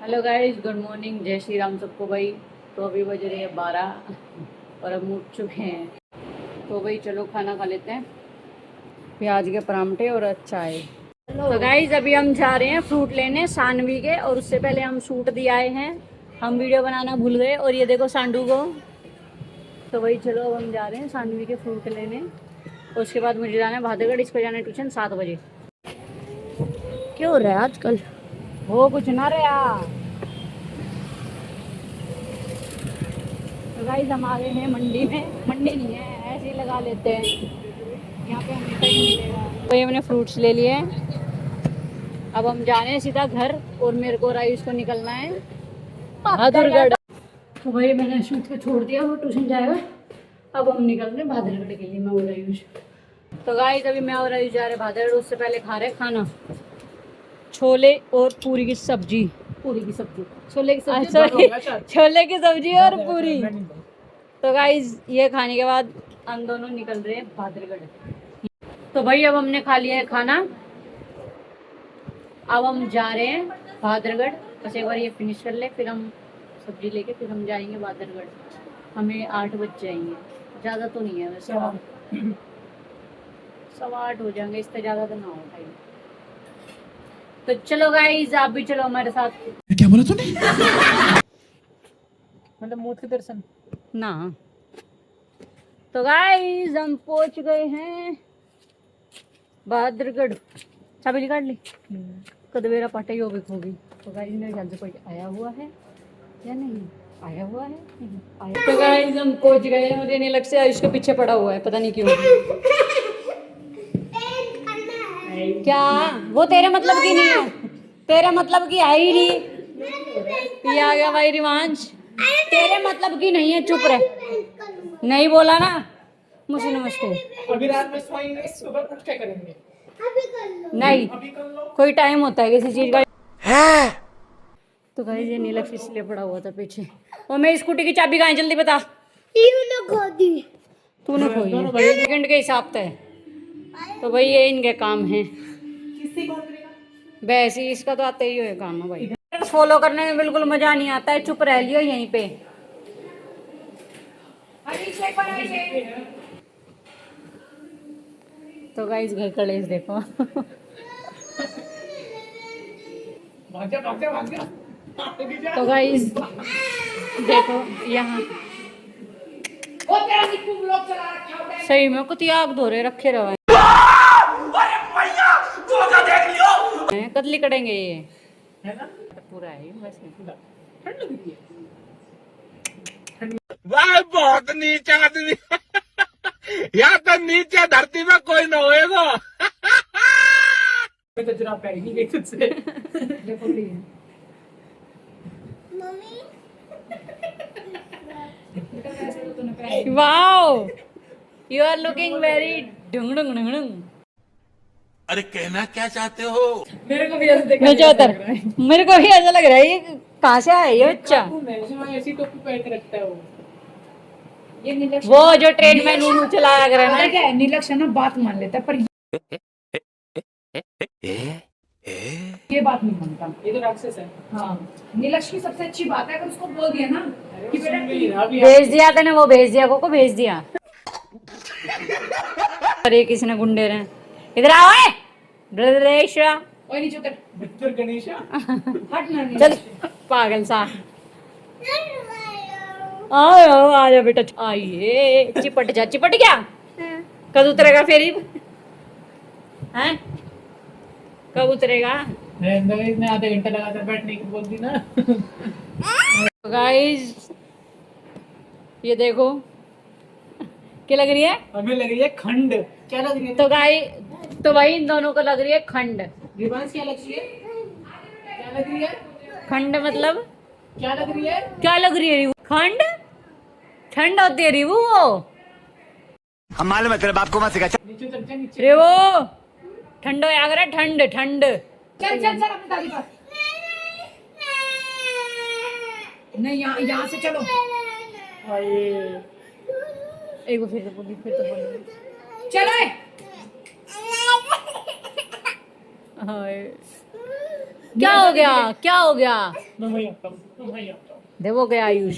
Hello guys, good morning, जय श्री राम सबको भाई। तो अभी बज रहे हैं 12 और अब उठ चुके हैं। तो भाई चलो खाना खा लेते हैं। प्याज के परांठे और अच्छा है। तो गाइस अभी हम जा रहे हैं फ्रूट लेने सानवी के, और उससे पहले हम सूट दिए आए हैं। हम वीडियो बनाना भूल गए और ये देखो सांडू को। तो वही चलो अब हम जा रहे हैं सानवी के फ्रूट लेने। और उसके बाद मुझे जाना है भादरगढ़, इसको जाना है ट्यूशन 7 बजे। क्या हो रहा है आजकल? वो कुछ ना रहा। तो गाइस हम आ गए हैं मंडी में। मंडी नहीं है, ऐसे ही लगा लेते हैं, यहाँ पे हमें कहीं मिलेगा। तो ये हमने फ्रूट्स ले लिए हैं। अब हम जा रहे हैं सीधा घर, और मेरे को रायुष को निकलना है बहादुरगढ़। तो भाई मैंने अश्वित को छोड़ दिया, वो ट्यूशन जाएगा। अब हम निकल रहे हैं बहादुरगढ़ के लिए, मैं और रायुष। तो गाइस अभी मैं और रायुष जा रहे हैं बहादुरगढ़। उससे पहले खा रहे खाना, छोले और पूरी की सब्जी। पूरी की सब्जी, छोले की सब्जी, छोले की सब्जी और पूरी। तो गाइज ये खाने के बाद हम दोनों निकल रहे हैं बहादुरगढ़। तो भाई अब हमने खा लिया है खाना, अब हम जा रहे हैं बहादुरगढ़। बस एक बार ये फिनिश कर ले, फिर हम सब्जी लेके फिर हम जाएंगे बहादुरगढ़। हमें 8 बज जाएंगे, ज़्यादा तो नहीं है वैसे, 8:15 हो जाएंगे, इससे ज़्यादा तो ना हो टाइम। तो चलो गाइज आप भी चलो हमारे साथ। क्या बोला तूने? मतलब मौत के दर्शन ना। तो गाइज हम पहुंच गए हैं बहादुरगढ़। चाबी निकाल ली, कदवेरा पाटे यो भी होगी। तो गाइज मेरे ख्याल से कोई आया हुआ है या नहीं आया हुआ है, नहीं आया। तो गाइज हम पहुंच गए हैं, मुझे नहीं लग से आयुष के पीछे पड़ा हुआ है, पता नहीं क्यों। क्या वो तेरे मतलब की नहीं है, तेरे मतलब की है ही नहीं। ये आ गया भाई रिवांश, तेरे मतलब की नहीं है, चुप रहे। नहीं बोला ना मुझे नमस्ते। अभी रात में सोएंगे, सुबह उठ के करेंगे। नहीं, अभी कर लो। कोई टाइम होता है किसी चीज का है। तो गाइस ये नीलक्ष इसलिए पड़ा हुआ था पीछे। और मैं स्कूटी की चाबी कहाँ है, जल्दी बता। तूने खोई है सेकंड के हिसाब से। तो भाई ये इनके काम है, किससे कौन करेगा? वैसे ही इसका तो आते ही है काम है भाई। फॉलो करने में बिल्कुल मजा नहीं आता है, चुप रह लियो यहीं पे। तो गाइस घर कलेश देखो। भाग जा, भाग जा, भाग जा। तो गाइस देखो यहाँ वो तेरा निक्कू ब्लॉग चला रखा है। सही में कुतिया आग धोरे रखे रहे हैं, कतली करेंगे ये है ना? पूरा है वैसे। ठंड लग रही है। वाह बहुत नीचा आदमी। या तो नीचे धरती में कोई ना होएगा। मैं तो जुराब पहन ही नहीं गई तुझसे। देखो ली है। Wow, you are looking very ढुंग ढुंग ढुंग ढुंग। अरे कहना क्या चाहते हो? मेरे को भी ऐसे देखा मैं चौतर, मेरे को भी ऐसा लग रहा है ये कहाँ से आया ये बच्चा। ऐसी टोपी पहन के रखता है वो। ये नीलक्ष वो जो ट्रेन में नूनू चलाया कर पता ना। क्या है, नीलक्ष है ना बात मान लेता है, पर ये बात नहीं मानता। ये तो राक्षस है। हाँ, नीलक्ष की सबसे अच्छी बात है अगर उसको बोल दिया ना कि बेटा भेज दिया था ना, वो भेज दिया, को भेज दिया। अरे किसने गुंडे ने, इधर आओ ब्रदरेशा। ओए नीचे उतर। मिस्टर गणेशा हट ना चल पागल सा। आओ आ जा बेटा, आइए चिपट जा, चिपट गया। कब उतरेगा फेरी हैं, कब उतरेगा? इसने आधा घंटा लगातार बैठने की बोल दी ना। गाइस ये देखो क्या लग रही है, हमें लग रही है खंड। क्या लग रही है? तो भाई इन दोनों को लग रही है खंड। रिवांश क्या लग रही है? क्या लग रही है? खंड मतलब क्या लग रही है? क्या लग रही है रिवू? खंड ठंड होती है रिवू, वो हम मालूम है तेरे बाप को मत सिखा। नीचे चल जा, नीचे। रिवू ठंडो या करे ठंड ठंड। चल चल चल अपनी दादी पास। नहीं यहाँ से चलो। एक बार फिर तो बोली चलो हाय। क्या हो गया, क्या हो गया? देखो गया आयुष,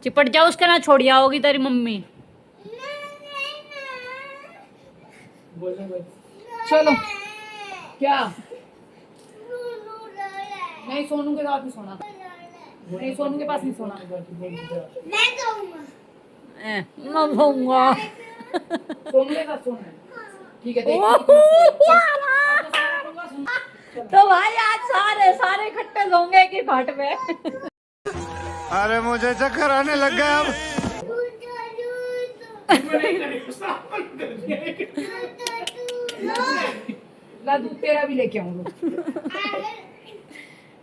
चिपट जाओ उसके ना, छोड़िया होगी तेरी मम्मी। चलो क्या? नहीं, सोनू के साथ नहीं सोना, नहीं सोनू के पास नहीं सोना। मैं भूंगा। सोनू के साथ सोना है। ठीक है, तो भाई आज सारे सारे इकट्ठे होंगे कि घाट पे। अरे मुझे चक्कर आने लग गया अब। ला दूध तेरा भी लेके आऊंगा।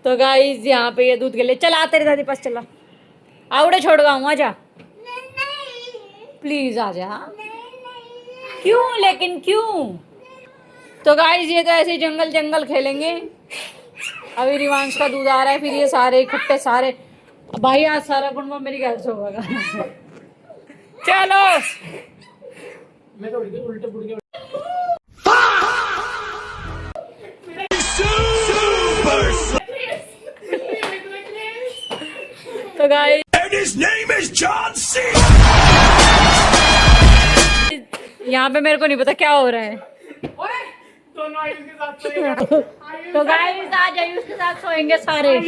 तो गाइस यहाँ पे ये दूध के लिए चला, तेरे दादी पास चला, आवड़े छोड़ गाऊँ, आजा प्लीज आजा। क्यों लेकिन क्यों? तो गाइस ये तो ऐसे ही जंगल जंगल खेलेंगे। अभी रिवांश का दूध आ रहा है, फिर ये सारे इकट्ठे सारे। भाई आज सारा कुंड मेरी घर से होगा। चलो मैं थोड़ी देर उल्टे पुड़ के तो गाइस यहाँ पे मेरे को नहीं पता क्या हो रहा है। दोनों आयुष के साथ सोएगा। तो गाइस आज आयुष के साथ सोएंगे सारे।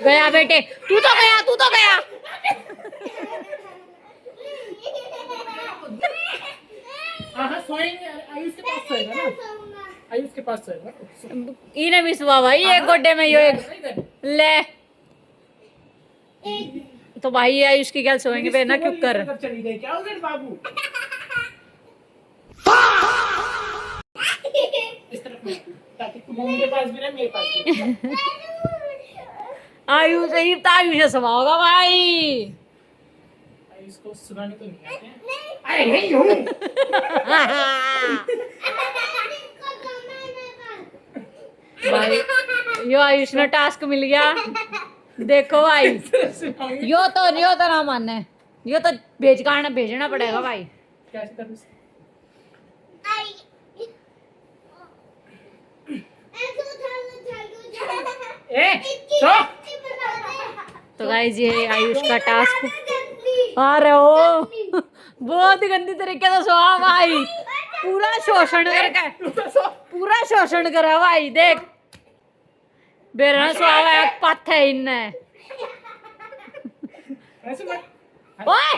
गया बेटे, तू तो गया, तू तो गया। हाँ सोएंगे, आयुष के पास सोएगा ना, आयुष के पास सोएगा। इन्हें भी सुबह भाई एक गोड्डे में यो एक ले। तो भाई ये आयुष की क्या सोएंगे फिर ना, क्यों कर चली गई क्या उधर बाबू? इस तरफ में, ताकि तू मम्मी के पास भी रहे, मेरे पास भी। आयुष ही तो आयुष से सुबह होगा भाई। आयुष को सुनाने तो नहीं आते हैं। अरे नहीं हूँ। भाई यो आयुष ने टास्क मिल गया। देखो भाई, यो तो ना माने, यो तो भेजना पड़ेगा भाई। कैसे करूँ? तो गाइस ये आयुष का टास्क आ रहे हो। बहुत गंदी तरीके से सोआ भाई, पूरा शोषण करके, पूरा शोषण करा भाई। देख बेरना सोआ पथ है इनने। ओए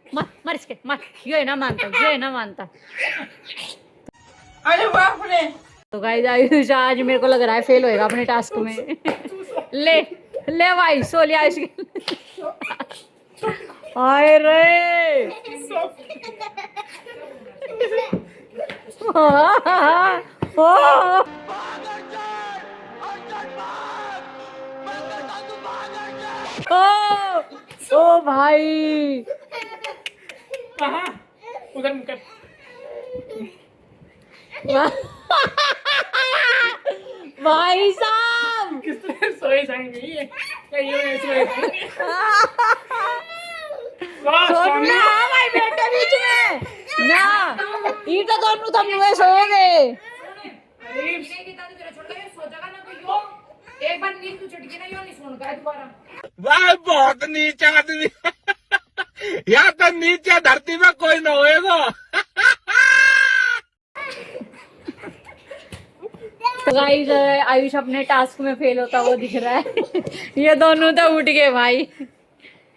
मर इसके मर, ये ना मानता, ये ना मानता। अरे बाप रे। तो गाइस आयुष आज मेरे को लग रहा है फेल होएगा अपने टास्क में। ले ले भाई सो लिया आयुष के। हाय रे। ओ भाई कहाँ? उधर मुकर। भाई साहब किस तरह सोए जाएंगे ये? क्या ये सोए जाएंगे? सोना भाई बेटे बीच में ना, ये तो दोनों तुम लोग सोओगे। एक बार नींद तू चटकी ना, यो नहीं सोने का दोबारा। वाह बहुत नीच आदमी। यहाँ तो नीचे धरती में कोई न होएगा। तो गाइस आयुष अपने टास्क में फेल होता वो दिख रहा है। ये दोनों तो उठ गए भाई।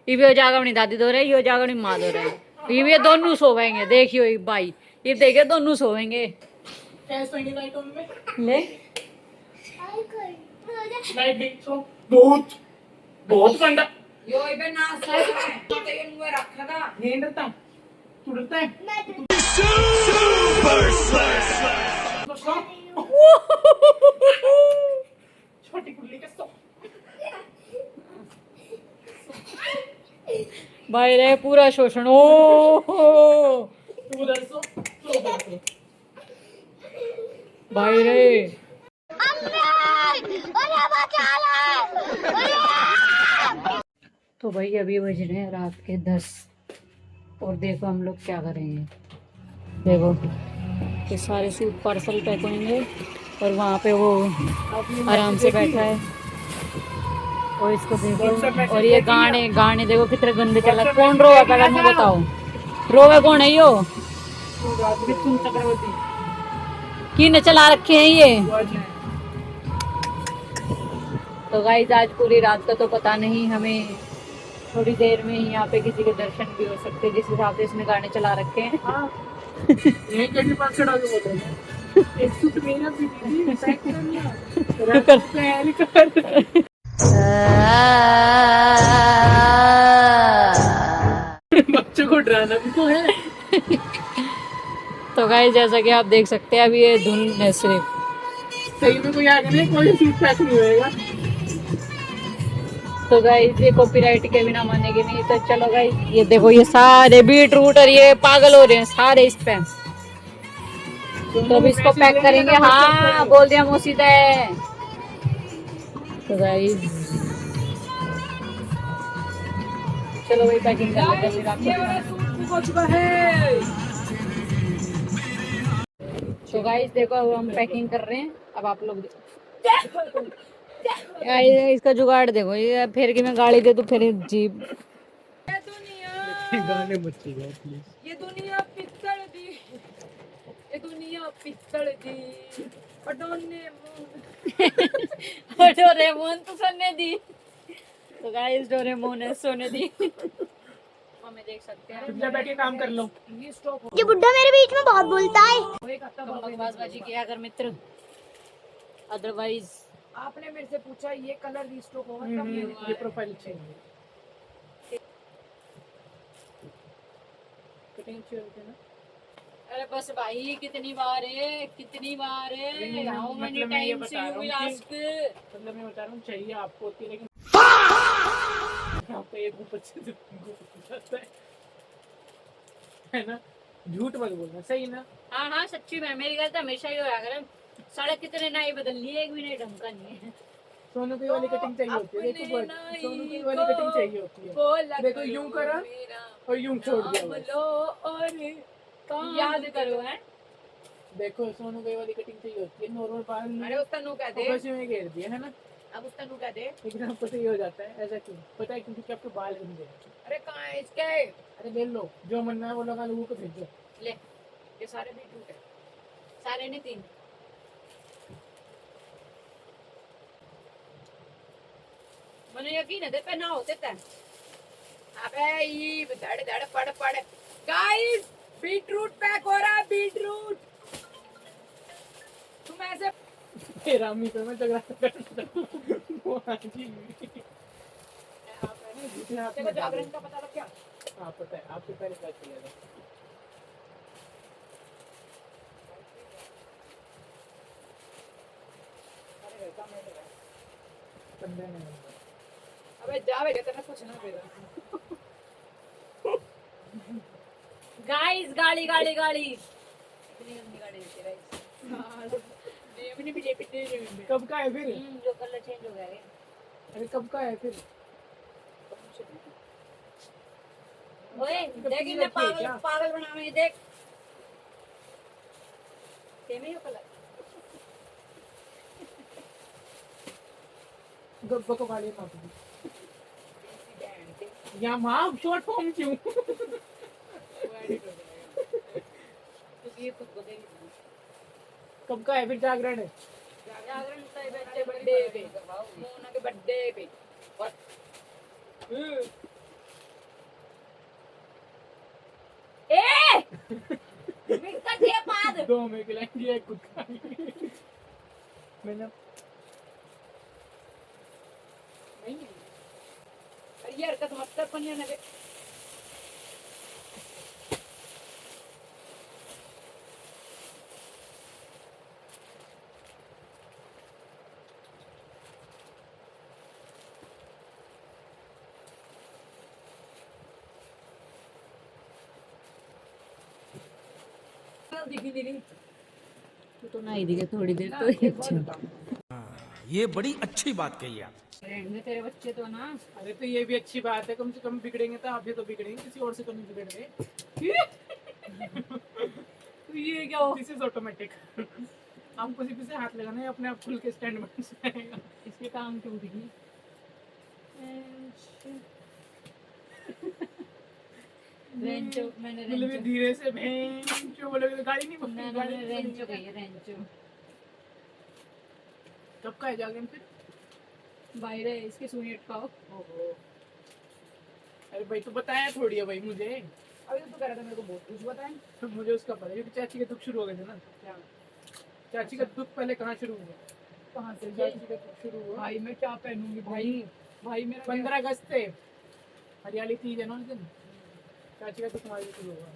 ये भी हो जाएगा अपनी दादी दो रहे, ये हो जाएगा अपनी माँ दो रहे। ये भी दोनों सोएंगे, देखियो ये भाई, ये देखे दोनों सोएंगे। कैसे सोएंगे नाइट में? ले नाइट देख सो। बहुत बहुत ठंडा। यो इबे ना सही है तो ये नुए रखा था नहीं डरता, तू डरता है? तो सो। छोटी कुल्ली के सो। भाई रे पूरा शोषण। ओ तू उधर सो, तू उधर सो। भाई रे तो भाई अभी बज रहे हैं रात के 10 और देखो हम लोग क्या करेंगे। देखो ये सारे सूट पार्सल पैक होंगे और वहाँ पे वो आराम से बैठा है और इसको देखो। और ये गाने गाने देखो कितने गंदे चल रहे। कौन रोवा पहले मुझे बताओ, रोवे कौन है यो? मिथुन चक्रवर्ती की न चला रखे हैं ये। तो गाइस आज पूरी रात का तो पता नहीं, हमें थोड़ी देर में ही यहाँ पे किसी के दर्शन भी हो सकते हैं जिस हिसाब से इसने गाने चला रखे हैं। यही कैसे पास चढ़ा के बोल रहे हैं एक सूट मेरा भी दीदी पैक कर लिया रात कर। तैयारी कर बच्चों को डराना भी तो है। तो गाइस जैसा कि आप देख सकते हैं अभी ये धुन है सिर्फ। सही में कोई आगे नहीं, कोई सूट पैक नहीं होएगा। तो गाइस ये कॉपीराइट के बिना मानेगी नहीं। तो चलो गाइस ये देखो ये सारे बीट रूट और ये पागल हो रहे हैं सारे इस पे। तो अब इसको पैक करेंगे। हाँ बोल दिया मौसी है। तो गाइस चलो वही पैकिंग कर लेते हैं फिर आपको। तो गाइस देखो अब हम पैकिंग कर रहे हैं। अब आप लोग इसका जुगाड़ देखो, ये फिर कि मैं गाड़ी दे तो फिर जीप। गाने मत चलाओ प्लीज। ये दुनिया पित्तल दी, ये दुनिया पित्तल दी, डोरेमोन तो सोने दी। तो गाइस डोरेमोन है सोने दी। हमें देख सकते हैं। चुपचाप बैठ के काम कर लो। ये बुड्ढा मेरे बीच में बहुत बोलता है। बकवासबाजी किया कर मित्र, अदरवाइज आपने मेरे से पूछा ये कलर रीस्टॉक होगा तब ये प्रोफाइल चेंज है। कटिंग अच्छी होती है ना। अरे बस भाई कितनी बार है, कितनी बार है, how many times you will ask. मतलब मैं बता रहा हूँ चाहिए आपको होती है लेकिन यहाँ पे एक बच्चे से जाता है ना। झूठ मत बोलना, सही ना। हाँ हाँ सच्ची में मेरी गलती हमेशा ही होया करे। सड़क कितने नाई बदल लिए, एक भी नहीं ढंग का नहीं है। सोनू की वाली कटिंग चाहिए होती है। देखो सोनू की वाली कटिंग चाहिए होती है। देखो यूं करा और यूं छोड़ दिया बस। याद करो है। देखो सोनू की वाली कटिंग चाहिए होती है। नॉर्मल बाल अरे उसका नु कह दे, बस यूं घेर दिया है ना। अब उसका नु कह दे। लेकिन आपको सही हो जाता है ऐसा क्यों? पता है क्योंकि आपके बाल गंदे हैं। अरे कहाँ है इसके? अरे ले लो जो मनना है वो लगा लोगों को भेजो। ले ये सारे भी टूटे, सारे नहीं तीन। मैंने यकीन है तेरे पे ना होते थे। अबे ये धड़ धड़ पड़ पड़। गाइस बीटरूट पैक हो रहा है, बीटरूट। तुम ऐसे तेरा अम्मी पे मैं झगड़ा करता वो हाजी आप है ना दूसरे हाथ तेरे में को जागरण का पता लग गया? हाँ पता है आपसे पहले पता चलेगा। अरे बेटा मैं लगा। पंद्रह नहीं अबे जा बेटा तेरे कुछ ना देगा। गाइस गाड़ी गाड़ी गाड़ी इतनी गंदी गाड़ी देती है गाइस। ये भी पिटे कब का है फिर? जो कलर चेंज हो गया है। अरे कब का है फिर? ओए देख इन्हें पागल पागल बनावे देख। सेम ही कलर। गब्बा को गाली मार दी या माँ शॉर्ट फॉर्म क्यों? ये खुद बताइए कब का है फिर जागरण है? जागरण का बच्चे बर्थडे पे मोना के बर्थडे पे और ए मिक्स दिया पाद दो में खिलाएंगे एक खुद खाएंगे। मैंने नहीं अरे यार का मत कर पनिया ना दे। दिखी नहीं तू तो नहीं दिखे थोड़ी देर तो ही अच्छा। ये बड़ी अच्छी बात कही आप। रहने तेरे बच्चे तो ना। अरे तो ये भी अच्छी बात है, कम से कम बिगड़ेंगे तो आप भी तो बिगड़ेंगे, किसी और से तो नहीं बिगड़ रहे। ये क्या हो? This is automatic. आपको सिर्फ इसे हाथ लगाना है, अपने आप खुल के स्टैंड बन जाएगा। इसके काम टूट गई। रेंचो मैंने मतलब ये रेंचो धीरे से भेंचो बोलोगे तो गाड़ी नहीं ना बनती। ना मैंने रेंचो कही है, रेंचो। कब का है जागरण फिर? बाहर है, इसकी सुई अटकाओ। ओहो। अरे भाई तो बताया थोड़ी है भाई मुझे। अभी तो कह रहा था मेरे को बहुत कुछ बताएं। तो मुझे उसका पता है क्योंकि चाची के दुख शुरू हो गए थे ना। क्या? चाची का दुख पहले कहाँ शुरू हुआ? कहाँ से चाची का दुख शुरू हुआ? भाई मैं क्या पहनूंगी भाई? भाई मेरा 15 अगस्त थे, हरियाली तीज है ना उस दिन। चाची का दुख हमारे शुरू हुआ।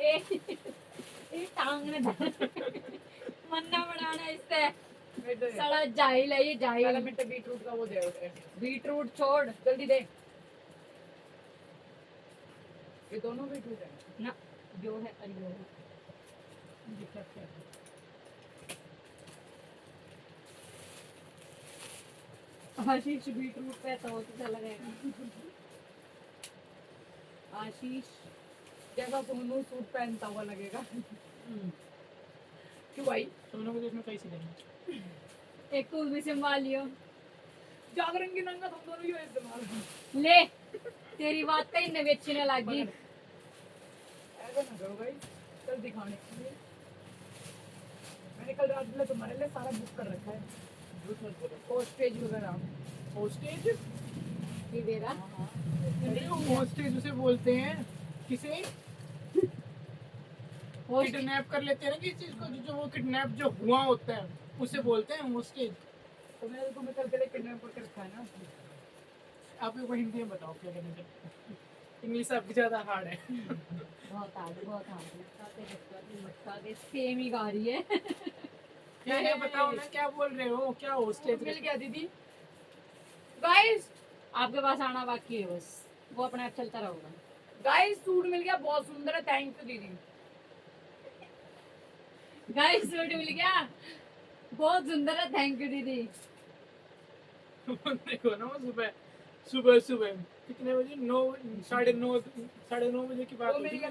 ए टांग ने मन्ना बनाना इससे साला जाहिल है ये, जाहिल। पहले मिनट बीटरूट का वो दे। बीटरूट छोड़, जल्दी दे। ये दोनों बीटरूट है ना जो है अरियो है। आशीष बीटरूट पे तो चला गया। आशीष जैसा सोनू सूट पहनता हुआ लगेगा। क्यों भाई? सोनू को तो इसमें कैसे देंगे? एक तू भी संभाल लियो। जागरण की नंगा तुम दोनों क्यों इस्तेमाल? ले तेरी बात कहीं न बेचने लगी। ऐसा ना करो भाई, कल दिखाने के लिए मैंने कल रात में तुम्हारे लिए सारा बुक कर रखा है। झूठ मत बोलो। होस्टेज वगैरह। होस्टेज? ये दे रहा होस्टेज उसे बोलते हैं किसे किडनैप कर लेते हैं ना किसी चीज को, जो वो किडनैप जो हुआ होता है उसे बोलते हैं होस्टेज। तो मैंने तुम्हें कल के लिए किडनैप करके रखा है ना। आप लोग को हिंदी में बताओ क्या कहना चाहते हैं? इंग्लिश आपकी ज्यादा हार्ड है। बहुत आगे, बहुत आगे। सेम ही गा रही है। क्या है बताओ ना, क्या बोल रहे हो? क्या होस्टेज मिल गया दीदी। गाइस आपके पास आना बाकी है, बस वो अपने आप चलता रहेगा। गाइस सूट मिल गया, बहुत सुंदर है, थैंक यू दीदी। गाइस सूट मिल गया, बहुत सुंदर है, थैंक यू दीदी। देखो ना वो सुबह सुबह सुबह कितने बजे? 9 9:30 बजे की बात होती है।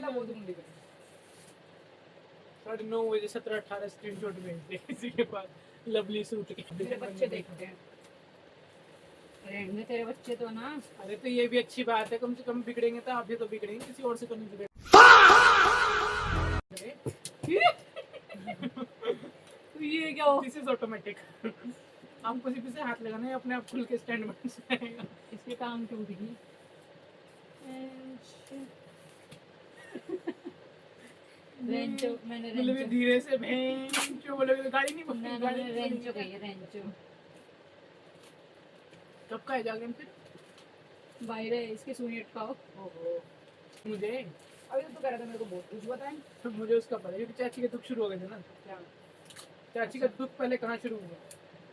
9:30 बजे 17-18 स्क्रीनशॉट भेजते हैं किसी के पास लवली सूट के। मेरे बच्चे देखते हैं। रहने दे, तेरे बच्चे तो ना। अरे तो ये भी अच्छी बात है, कम से कम बिगड़ेंगे तो आप भी तो बिगड़ेंगे, किसी और से तो नहीं बिगड़ेंगे। तो ये क्या हो? This is automatic. आपको सिर्फ इसे हाथ लगाना है, अपने आप खुल के स्टैंड बन जाएगा। इसके काम टूट गई। रेंचो मैंने मतलब ये रेंचो धीरे से भेंचो बोलोगे तो गाड़ी नहीं ना बनती। ना मैंने रेंचो कही है, रेंचो। कब का है जागरण फिर? बाहर है, इसकी सुई अटकाओ। ओहो। मुझे अभी तो कह रहा था मेरे को बहुत कुछ बताएं। तो मुझे उसका पता है क्योंकि चाची के दुख शुरू हो गए थे ना। क्या? चाची का दुख पहले कहाँ शुरू हुआ?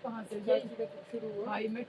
कहाँ से चाची का दुख शुरू हुआ? भाई मैं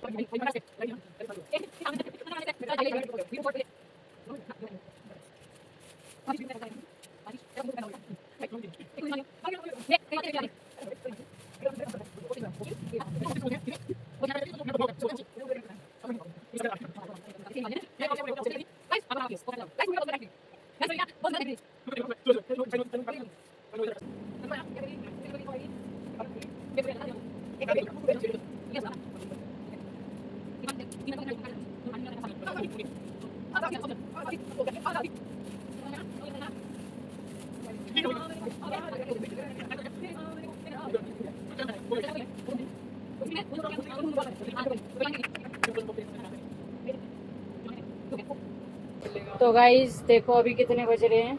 तो गाइस देखो अभी कितने बज रहे हैं,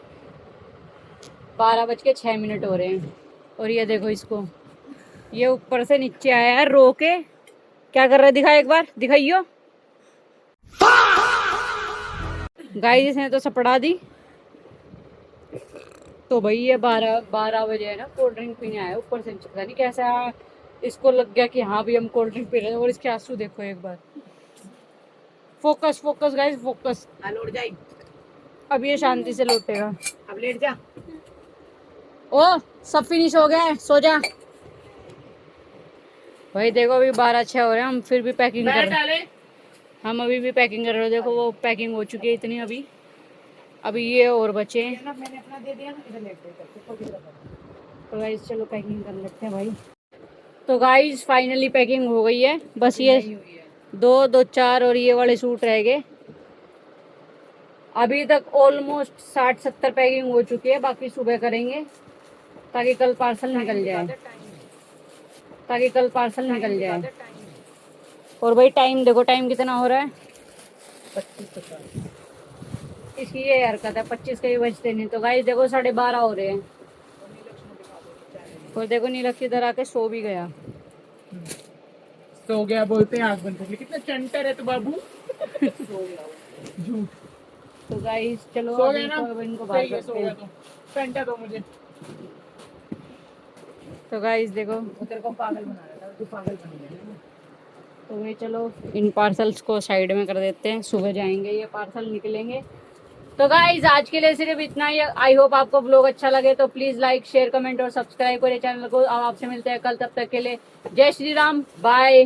12:06 हो रहे हैं। और ये देखो इसको, ये ऊपर से नीचे आया है रो के। क्या कर रहा है दिखा, एक बार दिखाइयो। गाइस इसने तो सपड़ा दी। तो भाई ये 12 बजे है ना, कोल्ड ड्रिंक पीने आया ऊपर से। पता नहीं कैसा इसको लग गया कि हाँ भाई हम कोल्ड ड्रिंक पी रहे हैं। और इसके आंसू देखो एक बार। Focus focus guys focus. लौट जाए। अब ये शांति से लौटेगा। अब लेट जा। ओ सब फिनिश हो गया है, सो जा। भाई देखो अभी 12:06 हो रहे हैं, हम फिर भी पैकिंग कर रहे हैं। हम अभी भी पैकिंग कर रहे हो। देखो वो पैकिंग हो चुकी है इतनी। अभी ये और बचे हैं। मैंने अपना दे दिया, इधर लेट गए। तो गाइस चलो पैकिंग कर लेते हैं भाई। तो गाइस फाइनली पैकिंग हो गई है, बस ये दो दो चार और ये वाले सूट रह गए। अभी तक ऑलमोस्ट 60-70 पैकिंग हो चुकी है, बाकी सुबह करेंगे ताकि कल पार्सल निकल जाए, ताकि कल पार्सल निकल जाए। और भाई टाइम देखो, टाइम कितना हो रहा है, 25 इसकी ये हरकत है, 25 के भी बजते नहीं। तो गाइस देखो 12:30 हो रहे हैं और देखो नीलक किधर आके सो भी गया। सो गया बोलते हैं आग बंद करके, कितना चंटर है तू बाबू। सो गया वो। झूठ। तो गाइस चलो सो अभी गया ना, तो इनको बाहर सही है, सो करते गया हैं। तो पेंटा दो मुझे। तो गाइस देखो, वो तेरे को पागल बना रहा था, तू पागल बन गया। तो भाई चलो इन पार्सल्स को साइड में कर देते हैं, सुबह जाएंगे ये पार्सल निकलेंगे। तो गाइज आज के लिए सिर्फ इतना ही। आई होप आपको ब्लॉग अच्छा लगे तो प्लीज लाइक शेयर कमेंट और सब्सक्राइब करें चैनल को। अब आपसे मिलते हैं कल, तब तक के लिए जय श्री राम, बाय।